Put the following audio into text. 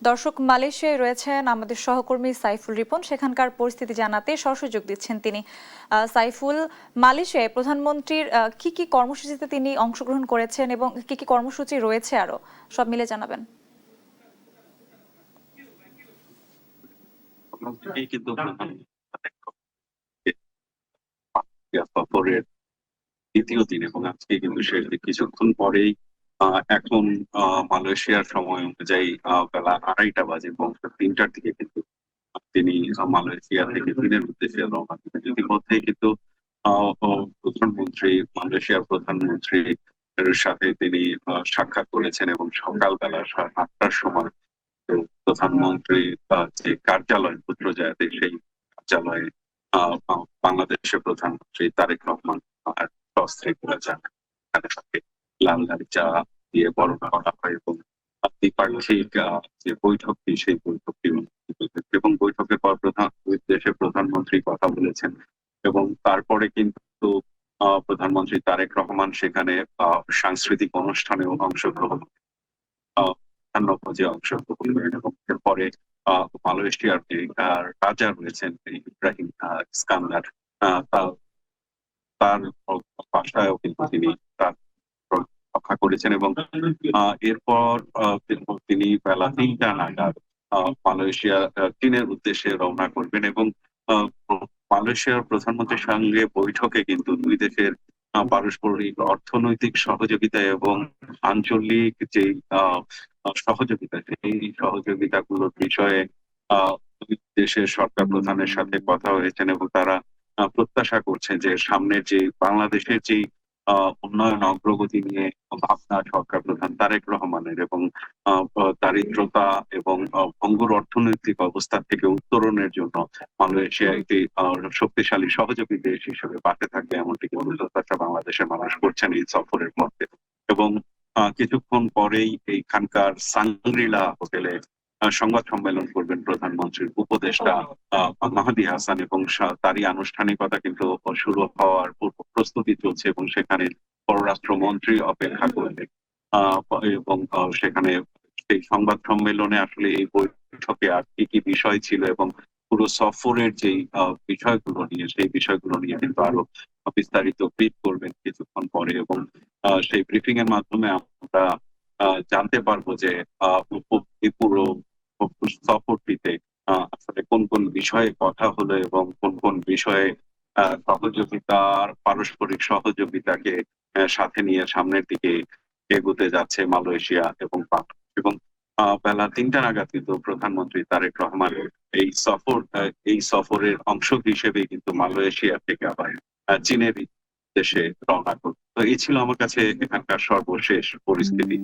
দর্শক, মালয়েশিয়ায় রয়েছেন আমাদের সহকর্মী সাইফুল রিপন। সেখানকার পরিস্থিতি জানাতে সরাসরি যোগ দিচ্ছেন তিনি। সাইফুল, মালয়েশিয়ায় প্রধানমন্ত্রীর কি কি কর্মসূচিতে তিনি অংশগ্রহণ করেছেন এবং কি কি কর্মসূচি রয়েছে আরো সব মিলে জানাবেন। কিন্তু সফরের দ্বিতীয় দিন এবং আজকে কিন্তু শেষ দিন। কিছুক্ষণ পরেই এখন মালয়েশিয়ার সময় অনুযায়ী বেলা 2:30 বাজে এবং 3টার দিকে কিন্তু তিনি মালয়েশিয়া থেকে চীনের উদ্দেশ্যে রওনা দিবেন। ইতিমধ্যেই কিন্তু প্রধানমন্ত্রী, মালয়েশিয়ার প্রধানমন্ত্রী এর সাথে তিনি সাক্ষাৎ করেছেন এবং সকালবেলা 8টার সময় তো প্রধানমন্ত্রী যে কার্যালয় পুত্রজায়াতে সেই কার্যালয়ে বাংলাদেশের প্রধানমন্ত্রী তারেক রহমান টসে করে যান। এখানে তাকে লাল গালিচা দিয়ে বরণ করা হয় এবং দ্বিপাক্ষিক যে বৈঠকটি সেই বৈঠকটি অনুষ্ঠিত হয়েছে এবং বৈঠকের পর দেশের প্রধানমন্ত্রী কথা বলেছেন এবং তারপরে কিন্তু প্রধানমন্ত্রী তারেক রহমান সেখানে সাংস্কৃতিক অনুষ্ঠানেও অংশগ্রহণ ভোজে অংশগ্রহণ করেন এবং এরপরে মালয়েশিয়ার যে রাজা রয়েছেন ইব্রাহিম ইস্কান্দার তার বাসায়ও কিন্তু তিনি তার রক্ষা করেছেন এবং এরপর তিনি বেলা 3টা নাগাদ মালয়েশিয়া চীনের উদ্দেশ্যে রওনা করবেন এবং মালয়েশিয়ার প্রধানমন্ত্রীর সঙ্গে বৈঠকে কিন্তু দুই দেশের পারস্পরিক অর্থনৈতিক সহযোগিতা এবং আঞ্চলিক যে সহযোগিতা সেই সহযোগিতাগুলোর বিষয়ে দুই দেশের সরকার প্রধানের সাথে কথা হয়েছেন এবং তারা প্রত্যাশা করছেন যে সামনের যে বাংলাদেশের যে উন্নয়ন অগ্রগতি নিয়ে ভাবনা সরকার প্রধান তারেক রহমানের এবং দারিদ্রতা এবং ভঙ্গুর অর্থনৈতিক অবস্থা থেকে উত্তরণের জন্য মালয়েশিয়া একটি শক্তিশালী সহযোগী দেশ হিসেবে পাশে থাকবে এমনটি কিন্তু প্রত্যাশা বাংলাদেশের মানুষ করছেন এই সফরের মধ্যে। এবং কিছুক্ষণ পরেই এইখানকার সাংগ্রিলা হোটেলে সংবাদ সম্মেলন করবেন প্রধানমন্ত্রীর উপদেষ্টা মাহাদি হাসান এবং তারই আনুষ্ঠানিকতা কিন্তু শুরু হওয়ার প্রস্তুতি চলছে এবং সেখানে পররাষ্ট্রমন্ত্রী অপেক্ষা করবেন এবং সেখানে সেই সংবাদ সম্মেলনে আসলে এই বৈঠকে আর কি কি বিষয় ছিল এবং পুরো সফরের যে বিষয়গুলো নিয়ে সেই বিষয়গুলো নিয়ে কিন্তু আরো বিস্তারিত ব্রিফ করবেন কিছুক্ষণ পরে এবং সেই ব্রিফিং এর মাধ্যমে আমরা জানতে পারবো যে পুরো সফরটিতে আসলে কোন কোন বিষয়ে কথা হলো এবং কোন কোন বিষয়ে সহযোগিতার পারস্পরিক সহযোগিতাকে সাথে নিয়ে সামনের দিকে এগোতে যাচ্ছে মালয়েশিয়া এবং এবং বেলা 3টা নাগাদ কিন্তু প্রধানমন্ত্রী তারেক রহমান এই সফরের অংশ হিসেবে কিন্তু মালয়েশিয়া থেকে আবার চীনের দেশে রওনা করবে। তো এই ছিল আমার কাছে এখানকার সর্বশেষ পরিস্থিতি।